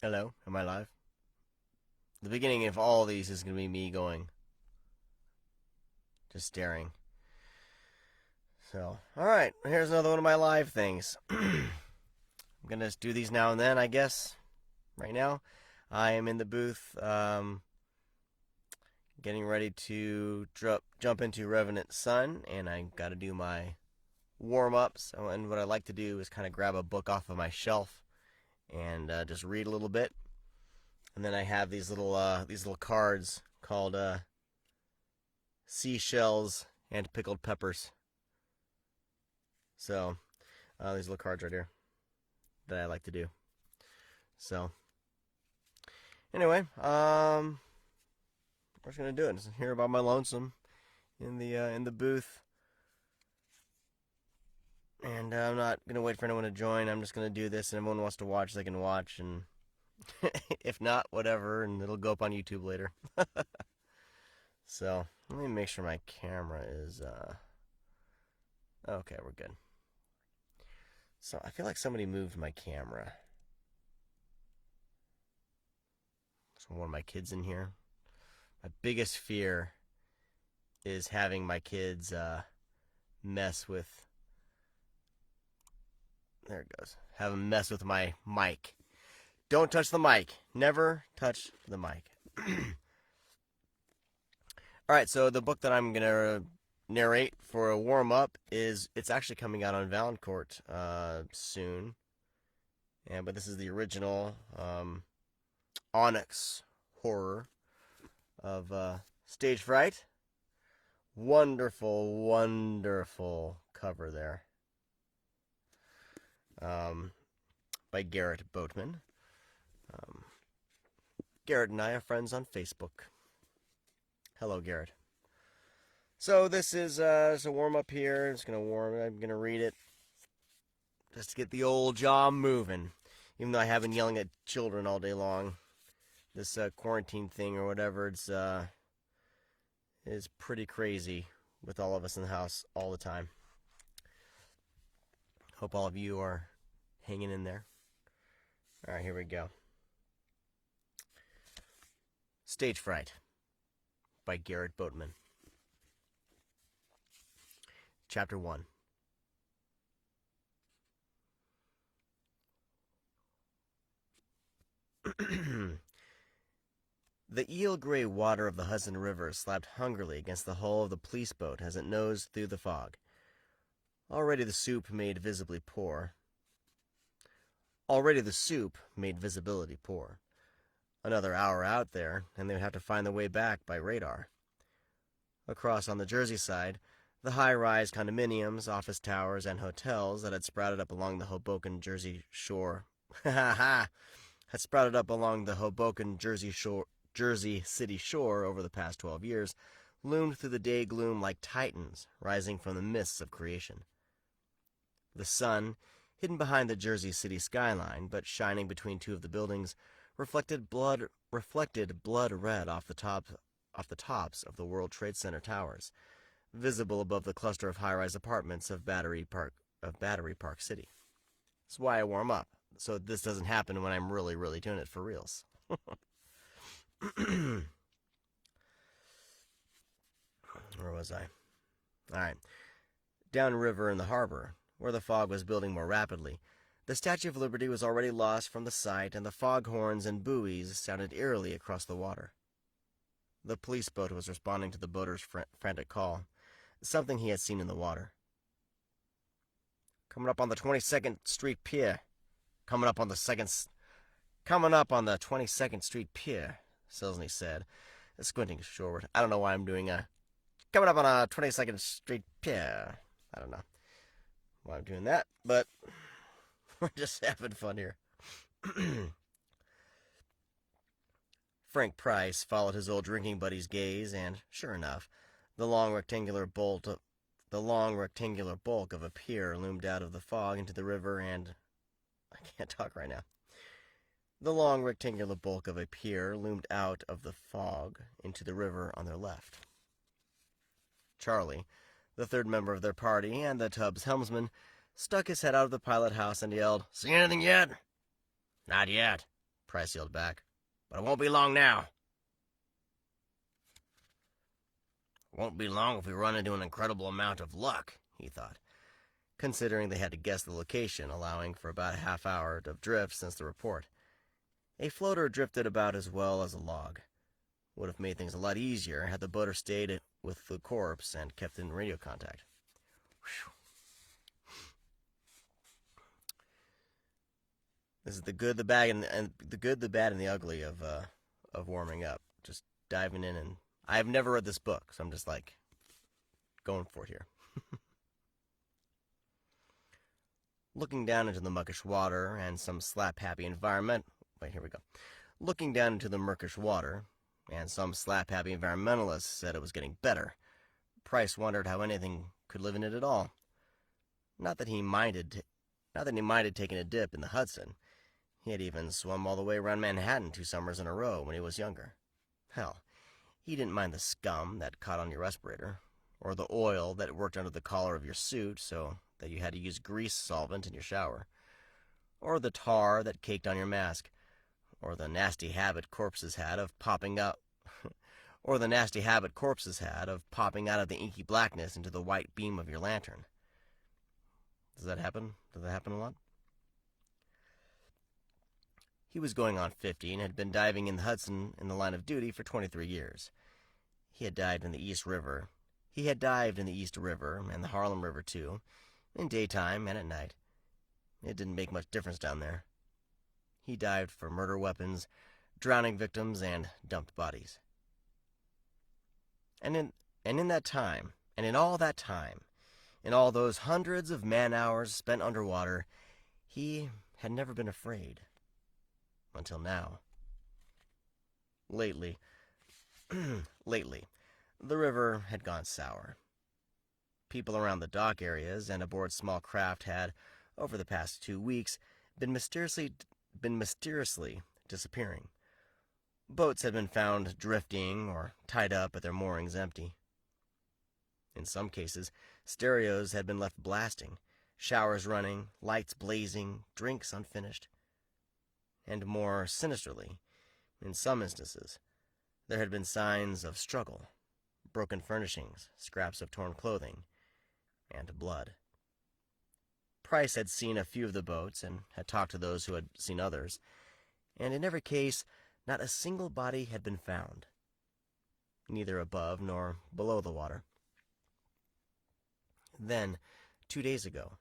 Hello, am I live? The beginning of all these is going to be me going, just staring. So, alright, here's another one of my live things. I'm going to do these now and then, I guess. Right now, I am in the booth, getting ready to jump into Revenant Sun, and I got to do my warm-ups. And what I like to do is kind of grab a book off of my shelf and just read a little bit. And then I have these little cards called seashells and pickled peppers. So these little cards right here that I like to do. So anyway, we're just gonna do it. Just hear about my lonesome in the booth, and I'm not gonna wait for anyone to join. I'm just gonna do this, and if anyone wants to watch, they can watch, and if not, whatever, and it'll go up on YouTube later. So, let me make sure my camera is, okay, we're good. So, I feel like somebody moved my camera. So, one of my kids in here. My biggest fear is having my kids, mess with, there it goes, have them mess with my mic. Don't touch the mic. Never touch the mic. Alright, so the book that I'm going to narrate for a warm-up it's actually coming out on Valancourt soon. But this is the original Onyx horror of Stage Fright. Wonderful, wonderful cover there. By Garrett Boatman. Garrett and I are friends on Facebook. Hello, Garrett. So this is a warm-up here. I'm going to read it just to get the old jaw moving. Even though I have been yelling at children all day long. This quarantine thing or whatever, is pretty crazy with all of us in the house all the time. Hope all of you are hanging in there. All right, here we go. Stage Fright by Garrett Boatman. Chapter 1. The eel-gray water of the Hudson River slapped hungrily against the hull of the police boat as it nosed through the fog. Already the soup made visibility poor. Another hour out there, and they would have to find their way back by radar. Across on the Jersey side, the high-rise condominiums, office towers, and hotels that had sprouted up along the Hoboken Jersey Shore Jersey City shore over the past 12 years, loomed through the day gloom like titans rising from the mists of creation. The sun, hidden behind the Jersey City skyline, but shining between two of the buildings, reflected blood red off the tops of the World Trade Center towers, visible above the cluster of high-rise apartments of Battery Park City. That's why I warm up, so this doesn't happen when I'm really, really doing it for reals. Where was I? Alright. Downriver in the harbor, where the fog was building more rapidly, the Statue of Liberty was already lost from the sight, and the foghorns and buoys sounded eerily across the water. The police boat was responding to the boater's frantic call, something he had seen in the water. Coming up on the 22nd Street Pier. Coming up on the 22nd Street Pier, Selzny said, squinting shoreward. I don't know why I'm doing coming up on a 22nd Street Pier. I don't know why I'm doing that, but we're just having fun here. Frank Price followed his old drinking buddy's gaze, and, sure enough, the long rectangular bulk of a pier loomed out of the fog into the river, and I can't talk right now. The long rectangular bulk of a pier loomed out of the fog into the river on their left. Charlie, the third member of their party and the tub's helmsman, stuck his head out of the pilot house and yelled, "See anything yet?" "Not yet," Price yelled back. "But it won't be long now." "It won't be long if we run into an incredible amount of luck," he thought, considering they had to guess the location, allowing for about a half hour of drift since the report. A floater drifted about as well as a log. Would have made things a lot easier had the boater stayed with the corpse and kept in radio contact. Whew. This is the good, the bad, and the good, the bad, and the ugly of warming up. Just diving in, and I've never read this book, so I'm just like going for it here. Looking down into the muckish water and some slap-happy environment. Wait, here we go. Looking down into the murkish water, and some slap-happy environmentalists said it was getting better. Price wondered how anything could live in it at all. Not that he minded taking a dip in the Hudson. He had even swum all the way around Manhattan 2 summers in a row when he was younger. Hell, he didn't mind the scum that caught on your respirator, or the oil that worked under the collar of your suit so that you had to use grease solvent in your shower, or the tar that caked on your mask, or the nasty habit corpses had of popping out of the inky blackness into the white beam of your lantern. Does that happen? Does that happen a lot? He was going on 50 and had been diving in the Hudson in the line of duty for 23 years. He had dived in the East River. He had dived in the East River and the Harlem River, too, in daytime and at night. It didn't make much difference down there. He dived for murder weapons, drowning victims, and dumped bodies. And in all those hundreds of man-hours spent underwater, he had never been afraid. Until now. Lately, the river had gone sour. People around the dock areas and aboard small craft had, over the past 2 weeks, been mysteriously disappearing. Boats had been found drifting or tied up at their moorings empty. In some cases, stereos had been left blasting, showers running, lights blazing, drinks unfinished. And more sinisterly, in some instances, there had been signs of struggle, broken furnishings, scraps of torn clothing, and blood. Price had seen a few of the boats and had talked to those who had seen others, and in every case, not a single body had been found, neither above nor below the water. Then, 2 days ago,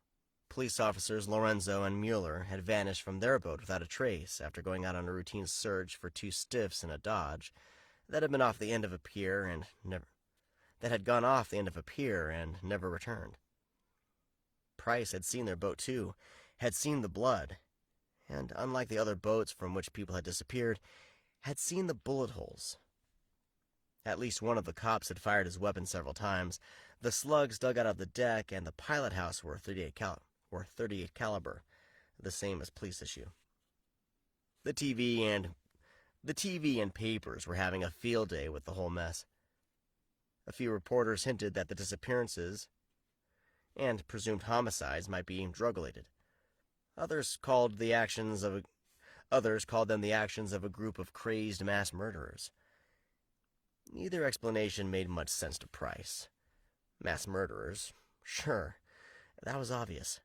police officers Lorenzo and Mueller had vanished from their boat without a trace after going out on a routine search for 2 stiffs in a Dodge that had been off the end of a pier and never returned. Price had seen their boat too, had seen the blood, and unlike the other boats from which people had disappeared, had seen the bullet holes. At least one of the cops had fired his weapon several times. The slugs dug out of the deck and the pilot house were 38 caliber, the same as police issue. The TV and papers were having a field day with the whole mess. A few reporters hinted that the disappearances and presumed homicides might be drug-related. Others called them the actions of a group of crazed mass murderers. Neither explanation made much sense to Price. Mass murderers, sure, that was obvious.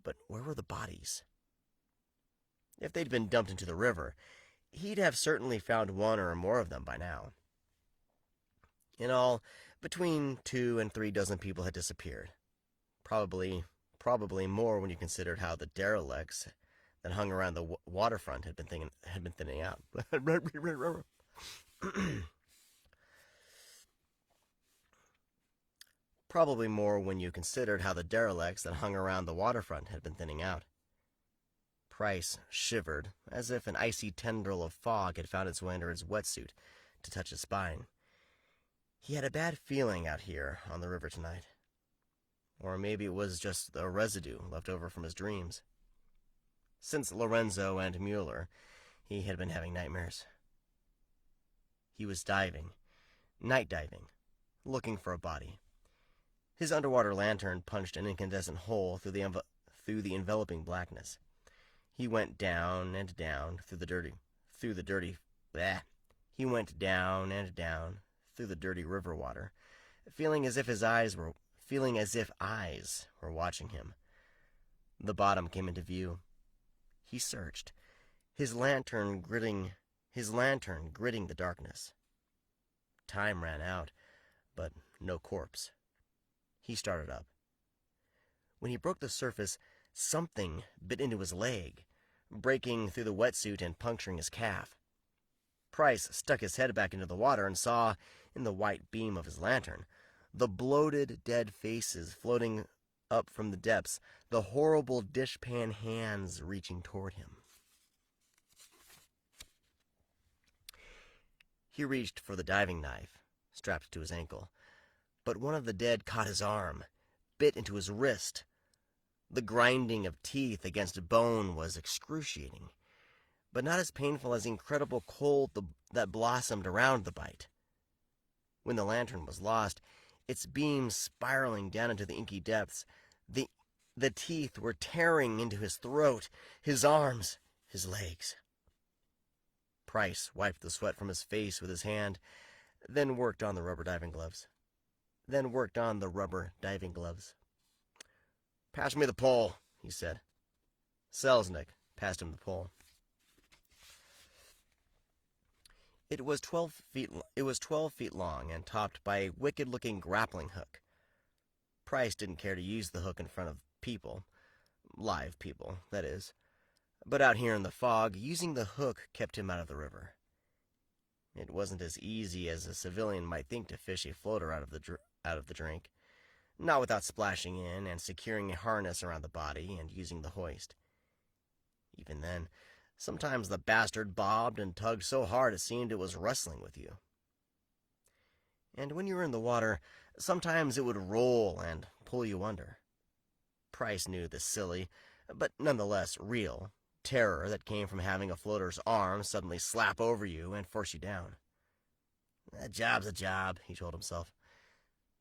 But where were the bodies? If they'd been dumped into the river, he'd have certainly found 1 or more of them by now. In all, between 2 and 3 dozen people had disappeared. Probably more when you considered how the derelicts that hung around the waterfront had been thinning out. Probably more when you considered how the derelicts that hung around the waterfront had been thinning out. Price shivered, as if an icy tendril of fog had found its way under his wetsuit to touch his spine. He had a bad feeling out here on the river tonight. Or maybe it was just the residue left over from his dreams. Since Lorenzo and Mueller, he had been having nightmares. He was night diving, looking for a body. His underwater lantern punched an incandescent hole through the enveloping blackness. He went down and down through the through the dirty... Bleh. He went down and down through the dirty river water, feeling as if eyes were watching him. The bottom came into view. He searched, his lantern gritting the darkness. Time ran out, but no corpse. He started up. When he broke the surface, something bit into his leg, breaking through the wetsuit and puncturing his calf. Price stuck his head back into the water and saw, in the white beam of his lantern, the bloated, dead faces floating up from the depths, the horrible dishpan hands reaching toward him. He reached for the diving knife, strapped to his ankle, but one of the dead caught his arm, bit into his wrist. The grinding of teeth against bone was excruciating, but not as painful as the incredible cold that blossomed around the bite. When the lantern was lost, its beams spiraling down into the inky depths, the teeth were tearing into his throat, his arms, his legs. Price wiped the sweat from his face with his hand, then worked on the rubber diving gloves. "Pass me the pole," he said. Selznick passed him the pole. It was 12 feet long and topped by a wicked-looking grappling hook. Price didn't care to use the hook in front of people, live people, that is. But out here in the fog, using the hook kept him out of the river. It wasn't as easy as a civilian might think to fish a floater out of the drink, not without splashing in and securing a harness around the body and using the hoist. Even then, sometimes the bastard bobbed and tugged so hard it seemed it was wrestling with you. And when you were in the water, sometimes it would roll and pull you under. Price knew the silly, but nonetheless real, terror that came from having a floater's arm suddenly slap over you and force you down. "A job's a job," he told himself.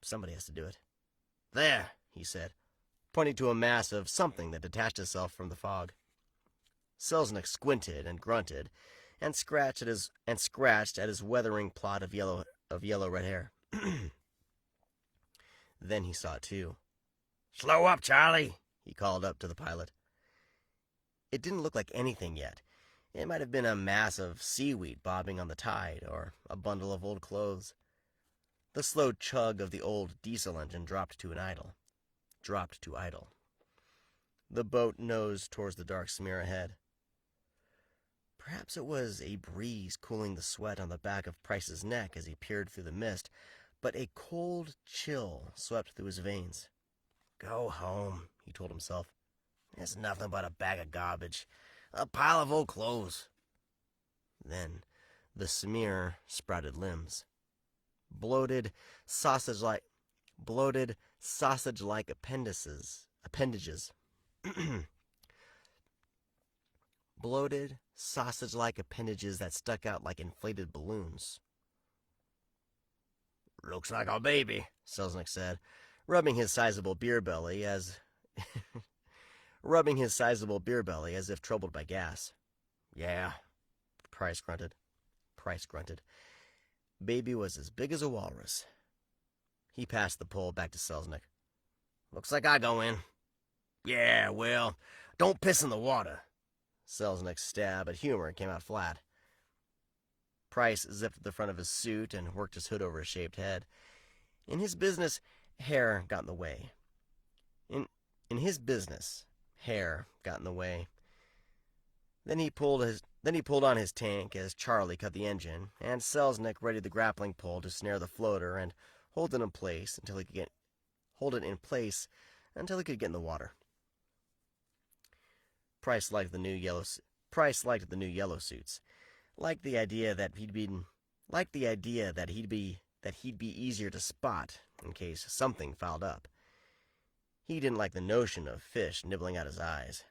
"Somebody has to do it." "There," he said, pointing to a mass of something that detached itself from the fog. Selznick squinted and grunted, and scratched at his weathering plot of yellow-red hair. Then he saw it too. "Slow up, Charlie," he called up to the pilot. It didn't look like anything yet. It might have been a mass of seaweed bobbing on the tide, or a bundle of old clothes. The slow chug of the old diesel engine dropped to idle. The boat nosed towards the dark smear ahead. Perhaps it was a breeze cooling the sweat on the back of Price's neck as he peered through the mist, but a cold chill swept through his veins. "Go home," he told himself. "It's nothing but a bag of garbage, a pile of old clothes." Then the smear sprouted limbs. Bloated, sausage-like appendages. Bloated, sausage-like appendages that stuck out like inflated balloons. "Looks like a baby," Selznick said, rubbing his sizable beer belly as if troubled by gas. "Yeah," Price grunted. Baby was as big as a walrus. He passed the pole back to Selznick. "Looks like I go in." "Yeah, well, don't piss in the water." Selznick's stab at humor came out flat. Price zipped the front of his suit and worked his hood over his shaved head. In his business, hair got in the way. Then he pulled on his tank as Charlie cut the engine, and Selznick readied the grappling pole to snare the floater and hold it in place until he could get in the water. Price liked the new yellow suits. Liked the idea that he'd be easier to spot in case something fouled up. He didn't like the notion of fish nibbling out his eyes.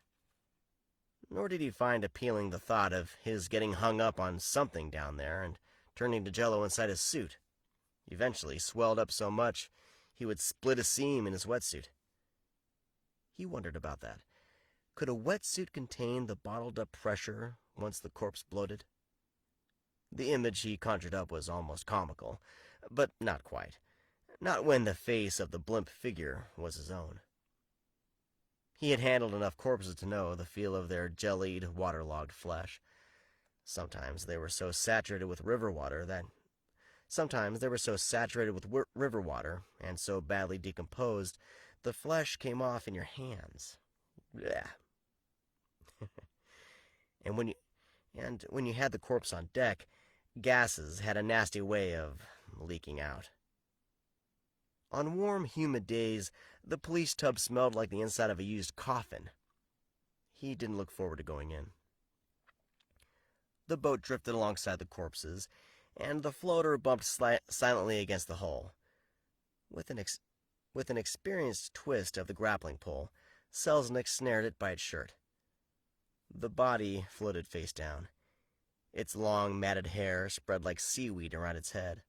Nor did he find appealing the thought of his getting hung up on something down there and turning to jello inside his suit. Eventually swelled up so much he would split a seam in his wetsuit. He wondered about that. Could a wetsuit contain the bottled-up pressure once the corpse bloated? The image he conjured up was almost comical, but not quite. Not when the face of the blimp figure was his own. He had handled enough corpses to know the feel of their jellied, waterlogged flesh. Sometimes they were so saturated with river water and so badly decomposed, the flesh came off in your hands. Blech. and when you had the corpse on deck, gases had a nasty way of leaking out. On warm, humid days, the police tub smelled like the inside of a used coffin. He didn't look forward to going in. The boat drifted alongside the corpses, and the floater bumped silently against the hull. With an experienced twist of the grappling pole, Selznick snared it by its shirt. The body floated face down. Its long, matted hair spread like seaweed around its head.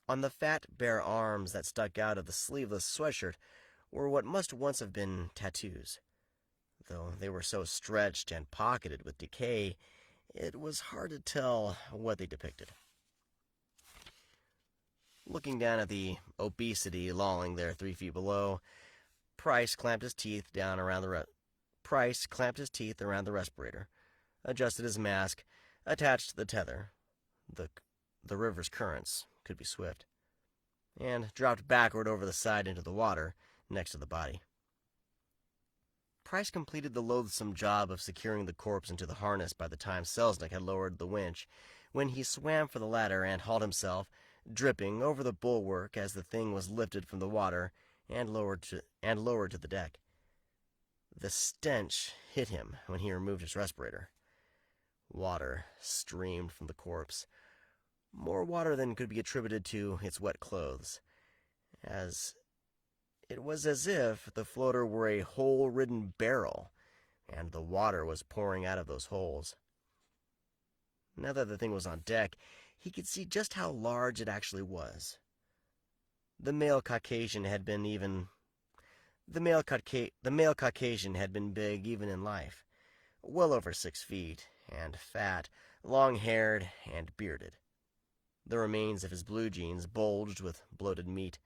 On the fat, bare arms that stuck out of the sleeveless sweatshirt were what must once have been tattoos. Though they were so stretched and pocketed with decay, it was hard to tell what they depicted. Looking down at the obesity lolling there 3 feet below, Price clamped his teeth around the respirator, adjusted his mask, attached the tether. The river's currents could be swift, and dropped backward over the side into the water next to the body. Price completed the loathsome job of securing the corpse into the harness by the time Selznick had lowered the winch, when he swam for the ladder and hauled himself, dripping, over the bulwark as the thing was lifted from the water and lowered to the deck. The stench hit him when he removed his respirator. Water streamed from the corpse, more water than could be attributed to its wet clothes, it was as if the floater were a hole-ridden barrel, and the water was pouring out of those holes. Now that the thing was on deck, he could see just how large it actually was. The male Caucasian had been big even in life, well over 6 feet, and fat, long-haired, and bearded. The remains of his blue jeans bulged with bloated meat.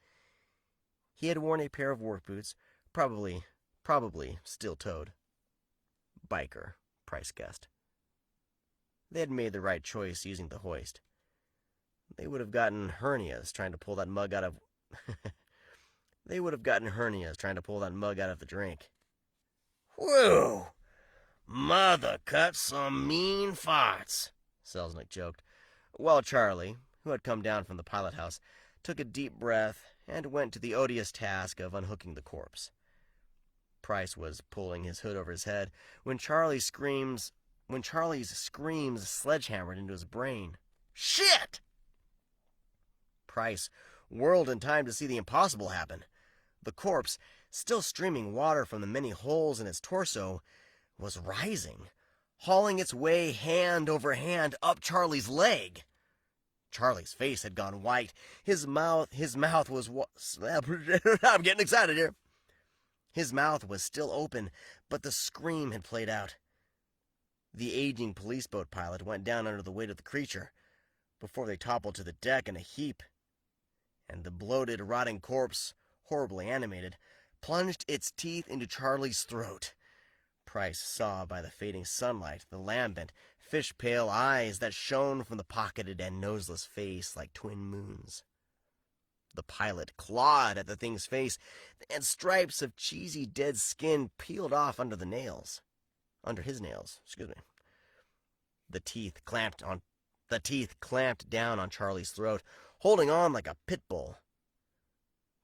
He had worn a pair of work boots, probably steel-toed. Biker, Price guessed. They had made the right choice using the hoist. They would have gotten hernias trying to pull that mug out of the drink. Whew! Mother cut some mean farts, Selznick joked, while Charlie, who had come down from the pilot house, took a deep breath and went to the odious task of unhooking the corpse. Price was pulling his hood over his head when Charlie's screams sledgehammered into his brain. Shit! Price whirled in time to see the impossible happen. The corpse, still streaming water from the many holes in its torso, was rising, hauling its way hand over hand up Charlie's leg. Charlie's face had gone white. His mouth was... I'm getting excited here. His mouth was still open, but the scream had played out. The aging police boat pilot went down under the weight of the creature, before they toppled to the deck in a heap, and the bloated, rotting corpse, horribly animated, plunged its teeth into Charlie's throat. Price saw by the fading sunlight the lambent, fish-pale eyes that shone from the pocketed and noseless face like twin moons. The pilot clawed at the thing's face, and stripes of cheesy dead skin peeled off under his nails. The teeth clamped down on Charlie's throat, holding on like a pit bull.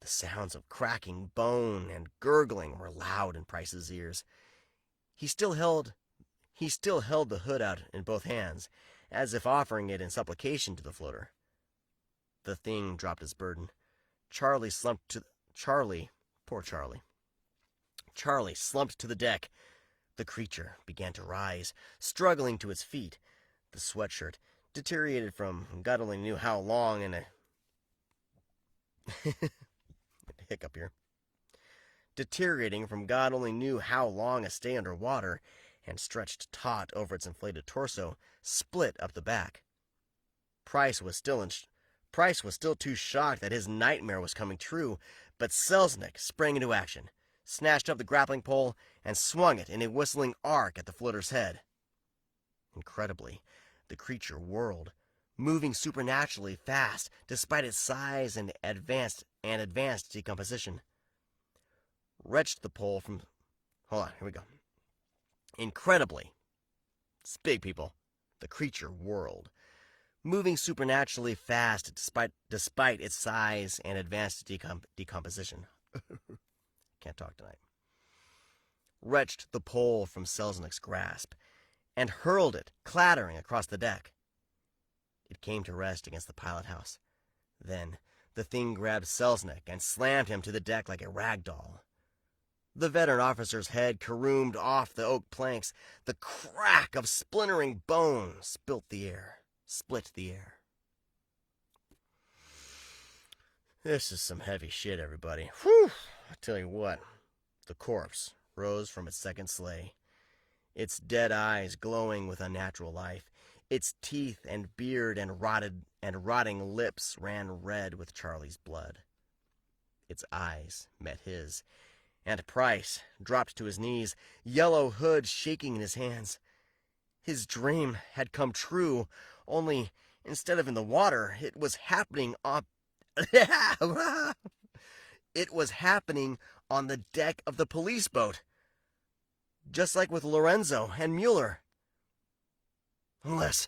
The sounds of cracking bone and gurgling were loud in Price's ears. He still held the hood out in both hands, as if offering it in supplication to the floater. The thing dropped its burden. Charlie slumped to the deck. The creature began to rise, struggling to its feet. The sweatshirt, deteriorated from God only knew how long in a hiccup here. Deteriorating from God only knew how long a stay underwater, and stretched taut over its inflated torso, split up the back. Price was still too shocked that his nightmare was coming true, but Selznick sprang into action, snatched up the grappling pole, and swung it in a whistling arc at the floater's head. Incredibly, the creature whirled, moving supernaturally fast despite its size and advanced decomposition. Wrenched the pole from... Hold on, here we go. Incredibly, it's big, people. The creature whirled, moving supernaturally fast despite its size and advanced decomposition. Can't talk tonight. Wrenched the pole from Selznick's grasp and hurled it, clattering across the deck. It came to rest against the pilot house. Then the thing grabbed Selznick and slammed him to the deck like a rag doll. The veteran officer's head caroomed off the oak planks. The crack of splintering bone split the air. This is some heavy shit, everybody. Whew! I tell you what, the corpse rose from its second sleigh, its dead eyes glowing with unnatural life. Its teeth and beard and rotting lips ran red with Charlie's blood. Its eyes met his, and Price dropped to his knees, yellow hood shaking in his hands. His dream had come true, only instead of in the water, it was happening on... It was happening on the deck of the police boat. Just like with Lorenzo and Mueller. Unless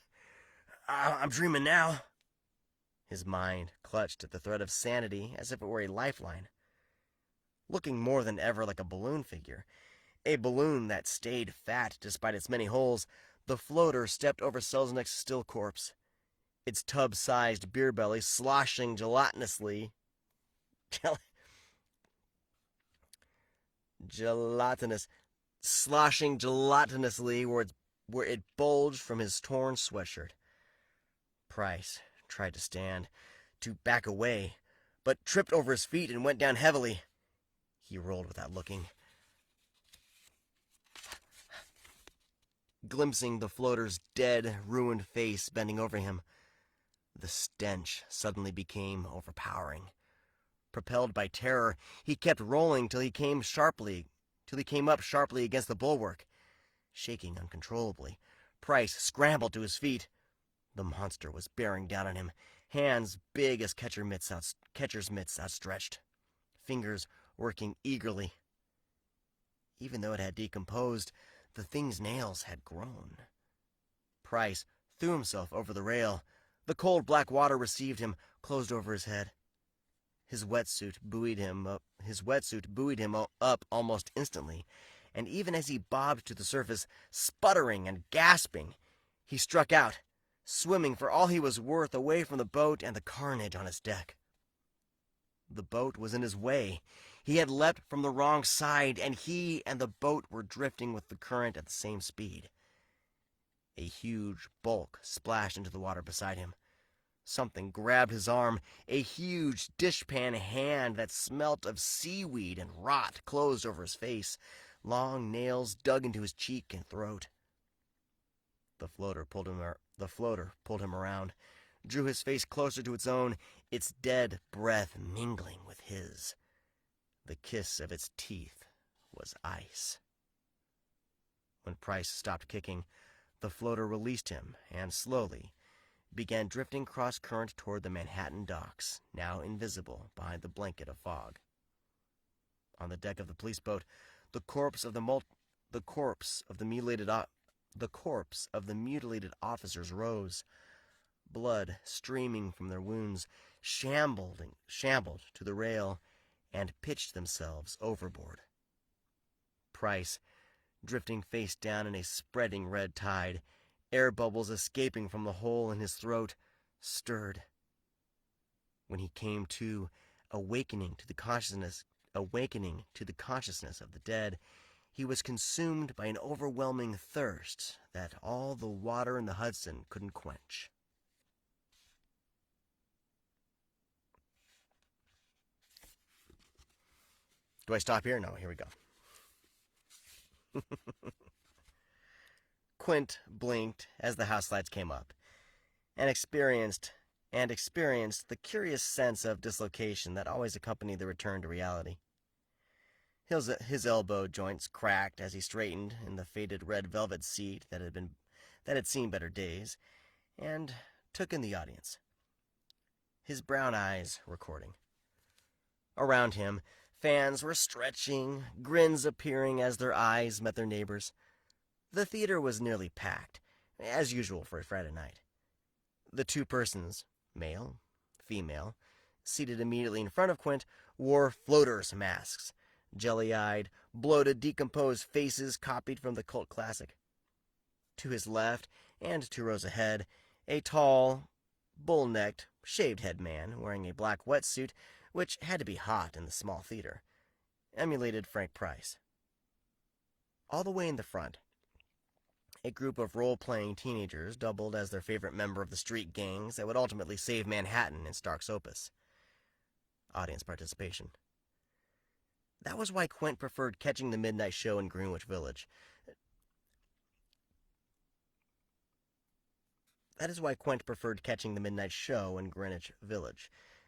I'm dreaming now. His mind clutched at the thread of sanity as if it were a lifeline. Looking more than ever like a balloon figure, a balloon that stayed fat despite its many holes, the floater stepped over Selznick's still corpse, its tub-sized beer belly sloshing gelatonously where it bulged from his torn sweatshirt. Price tried to stand, to back away, but tripped over his feet and went down heavily. He rolled without looking, glimpsing the floater's dead, ruined face bending over him. The stench suddenly became overpowering. Propelled by terror, he kept rolling till he came up sharply against the bulwark. Shaking uncontrollably, Price scrambled to his feet. The monster was bearing down on him, hands big as catcher's mitts outstretched, fingers working eagerly. Even though it had decomposed, the thing's nails had grown. Price threw himself over the rail. The cold black water received him, closed over his head. His wetsuit buoyed him up almost instantly, and even as he bobbed to the surface, sputtering and gasping, he struck out, swimming for all he was worth away from the boat and the carnage on its deck. The boat was in his way. He had leapt from the wrong side, and he and the boat were drifting with the current at the same speed. A huge bulk splashed into the water beside him. Something grabbed his arm. A huge dishpan hand that smelt of seaweed and rot closed over his face. Long nails dug into his cheek and throat. The floater pulled him around, drew his face closer to its own, its dead breath mingling with his. The kiss of its teeth was ice. When Price stopped kicking, the floater released him and slowly began drifting cross-current toward the Manhattan docks, now invisible behind the blanket of fog. On the deck of the police boat, the corpse of the mutilated officers rose, blood streaming from their wounds, shambled to the rail, and pitched themselves overboard. Price, drifting face down in a spreading red tide, air bubbles escaping from the hole in his throat, stirred. When he came to, awakening to the consciousness of the dead, he was consumed by an overwhelming thirst that all the water in the Hudson couldn't quench. Do I stop here? No, here we go. Quint blinked as the house lights came up. and experienced the curious sense of dislocation that always accompanied the return to reality. His elbow joints cracked as he straightened in the faded red velvet seat that had seen better days, and took in the audience. His brown eyes recording. Around him, fans were stretching, grins appearing as their eyes met their neighbors. The theater was nearly packed, as usual for a Friday night. The two persons, male, female, seated immediately in front of Quint, wore floaters masks, jelly-eyed, bloated, decomposed faces copied from the cult classic. To his left, and 2 rows ahead, a tall, bull-necked, shaved-head man wearing a black wetsuit, which had to be hot in the small theater, emulated Frank Price. All the way in the front, a group of role-playing teenagers doubled as their favorite member of the street gangs that would ultimately save Manhattan in Stark's opus. Audience participation. That was why Quint preferred catching the midnight show in Greenwich Village.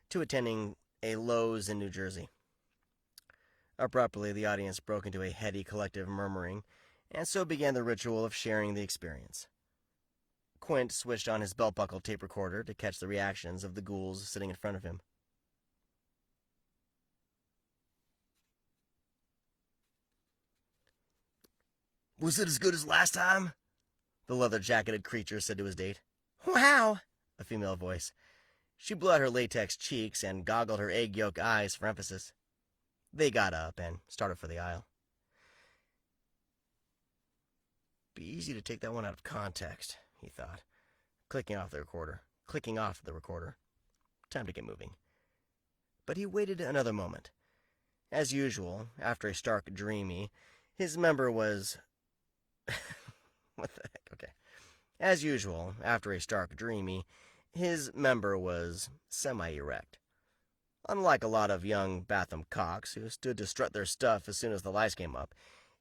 To attending a Lowe's in New Jersey. Abruptly, the audience broke into a heady collective murmuring, and so began the ritual of sharing the experience. Quint switched on his belt-buckle tape recorder to catch the reactions of the ghouls sitting in front of him. "Was it as good as last time?" the leather-jacketed creature said to his date. "Wow!" a female voice. She blew out her latex cheeks and goggled her egg yolk eyes for emphasis. They got up and started for the aisle. Be easy to take that one out of context, he thought, clicking off the recorder. Time to get moving. But he waited another moment. As usual, after a stark dreamy, his member was... What the heck? Okay. As usual, after a stark dreamy, his member was semi-erect. Unlike a lot of young Batham cocks who stood to strut their stuff as soon as the lights came up,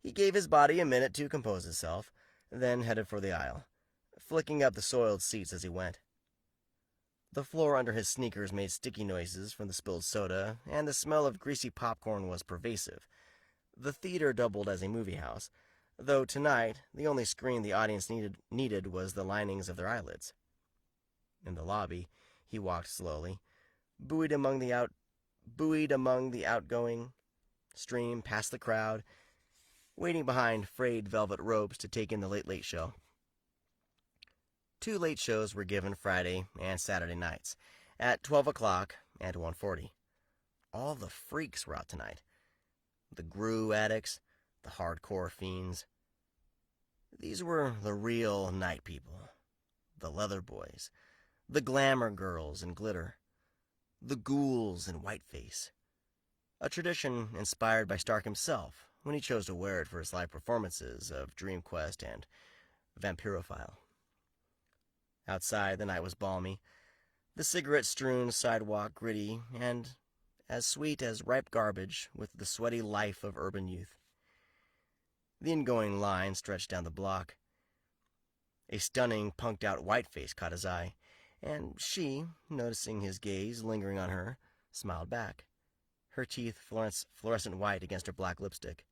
he gave his body a minute to compose itself, then headed for the aisle, flicking up the soiled seats as he went. The floor under his sneakers made sticky noises from the spilled soda, and the smell of greasy popcorn was pervasive. The theater doubled as a movie house, though tonight the only screen the audience needed was the linings of their eyelids. In the lobby, he walked slowly, buoyed among the outgoing stream past the crowd, waiting behind frayed velvet ropes to take in the late show. 2 late shows were given Friday and Saturday nights, at 12 o'clock and 1:40. All the freaks were out tonight. The Grue addicts, the hardcore fiends. These were the real night people. The leather boys, the glamour girls in glitter, the ghouls in whiteface. A tradition inspired by Stark himself when he chose to wear it for his live performances of Dream Quest and Vampirophile. Outside, the night was balmy, the cigarette-strewn sidewalk gritty and as sweet as ripe garbage with the sweaty life of urban youth. The ingoing line stretched down the block. A stunning, punked-out whiteface caught his eye, and she, noticing his gaze lingering on her, smiled back, her teeth fluorescent white against her black lipstick.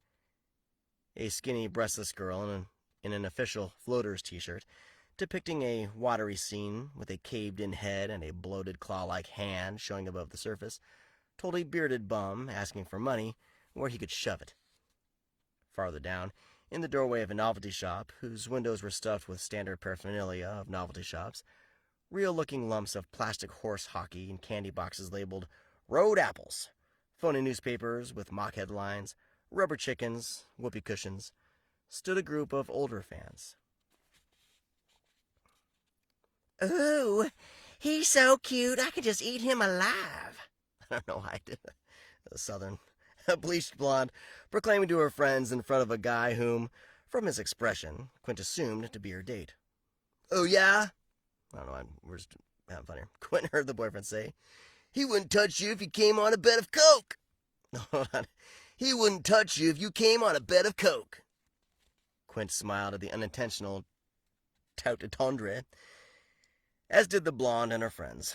A skinny, breastless girl in an official Floaters t-shirt, depicting a watery scene with a caved-in head and a bloated claw-like hand showing above the surface, told a bearded bum asking for money where he could shove it. Farther down, in the doorway of a novelty shop, whose windows were stuffed with standard paraphernalia of novelty shops, real-looking lumps of plastic horse hockey in candy boxes labeled Road Apples, phony newspapers with mock headlines, rubber chickens, whoopee cushions, stood a group of older fans. "Ooh, he's so cute, I could just eat him alive." I don't know why I did that. Southern. A bleached blonde, proclaiming to her friends in front of a guy whom, from his expression, Quint assumed to be her date. "Oh, yeah?" I don't know, we're just having fun here. Quint heard the boyfriend say, "He wouldn't touch you if you came on a bed of coke." Hold on. "He wouldn't touch you if you came on a bed of coke." Quint smiled at the unintentional tout entendre. as did the blonde and her friends,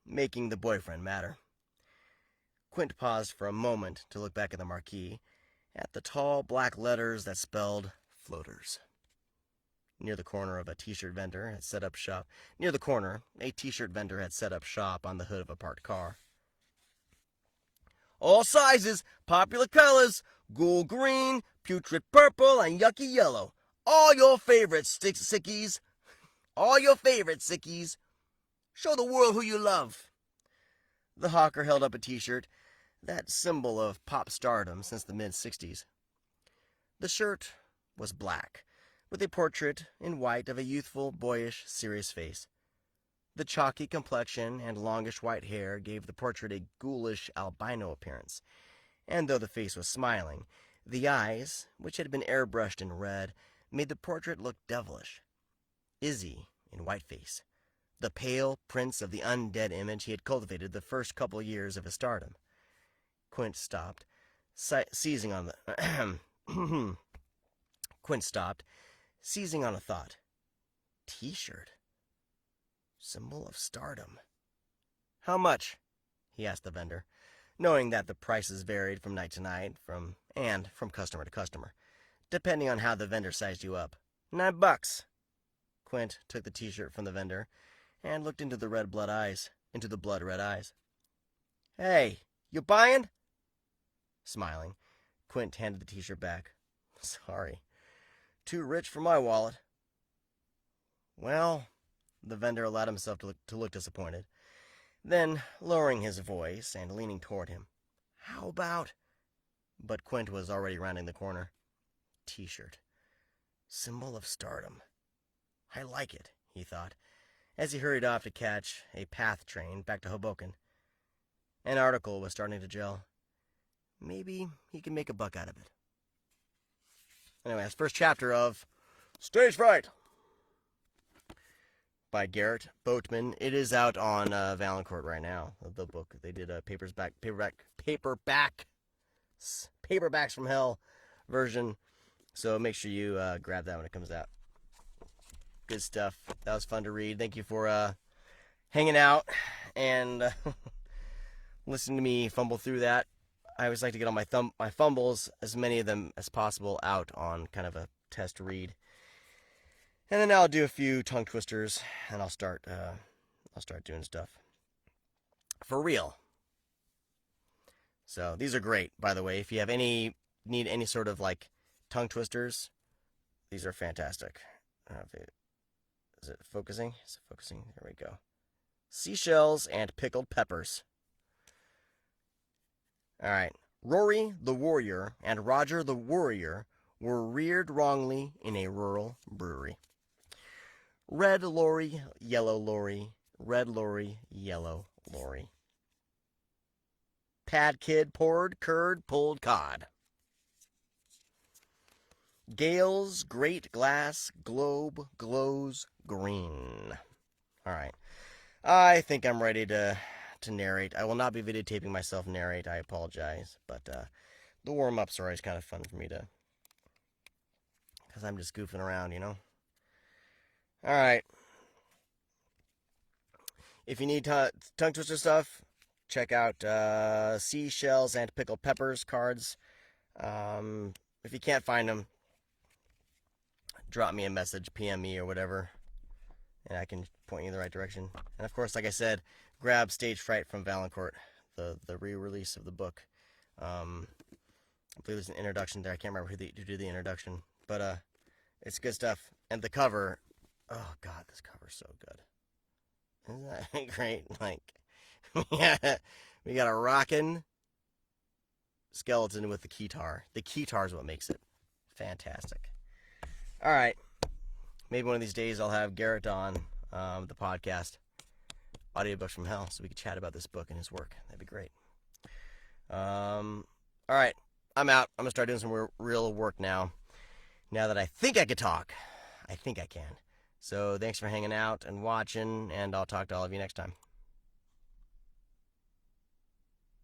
making the boyfriend matter. Quint paused for a moment to look back at the marquee, at the tall black letters that spelled floaters. Near the corner, a t-shirt vendor had set up shop on the hood of a parked car. All sizes, popular colors, ghoul green, putrid purple, and yucky yellow. All your favorites, sickies. All your favorites, sickies. Show the world who you love. The hawker held up a t-shirt, that symbol of pop stardom since the mid-60s. The shirt was black, with a portrait in white of a youthful, boyish, serious face. The chalky complexion and longish white hair gave the portrait a ghoulish albino appearance, and though the face was smiling, the eyes, which had been airbrushed in red, made the portrait look devilish. Izzy in whiteface, the pale prince of the undead image he had cultivated the first couple years of his stardom. Quint stopped, seizing on a thought. T-shirt. Symbol of stardom. How much? He asked the vendor, knowing that the prices varied from night to night, from customer to customer, depending on how the vendor sized you up. $9. Quint took the t-shirt from the vendor and looked into the blood-red eyes. Hey, you buying? Smiling, Quint handed the t-shirt back. Sorry. Too rich for my wallet. Well, the vendor allowed himself to look disappointed. Then, lowering his voice and leaning toward him, how about... But Quint was already rounding the corner. T-shirt. Symbol of stardom. I like it, he thought, as he hurried off to catch a PATH train back to Hoboken. An article was starting to gel. Maybe he can make a buck out of it. Anyway, that's first chapter of Stage Fright by Garrett, Boatman. It is out on Valancourt right now, the book. They did a paperbacks from hell version, so make sure you grab that when it comes out. Good stuff. That was fun to read. Thank you for hanging out and listening to me fumble through that. I always like to get all my fumbles, as many of them as possible, out on kind of a test read. And then I'll do a few tongue twisters, and I'll start doing stuff for real. So these are great, by the way. If you need any sort of like tongue twisters, these are fantastic. Is it focusing? Is it focusing? There we go. Seashells and pickled peppers. All right. Rory the Warrior and Roger the Worrier were reared wrongly in a rural brewery. Red lorry, yellow lorry, red lorry, yellow lorry. Pad kid poured curd, pulled cod. Gale's great glass globe glows green. All right. I think I'm ready to narrate. I will not be videotaping myself narrate. I apologize. But the warm-ups are always kind of fun for me to... because I'm just goofing around, you know? All right. If you need tongue twister stuff, check out Seashells and Pickled Peppers cards. If you can't find them, drop me a message, PM me or whatever, and I can point you in the right direction. And of course, like I said, grab Stage Fright from Valancourt, the re-release of the book. I believe there's an introduction there. I can't remember who did the introduction, but it's good stuff. And the cover, oh god, this cover's so good. Isn't that great? Like, yeah, we got a rockin' skeleton with the keytar. The keytar is what makes it fantastic. All right, maybe one of these days I'll have Garrett on the podcast, Audiobooks from Hell, so we can chat about this book and his work. That'd be great. All right, I'm out. I'm gonna start doing some real work now. Now that I think I could talk, I think I can. So thanks for hanging out and watching, and I'll talk to all of you next time.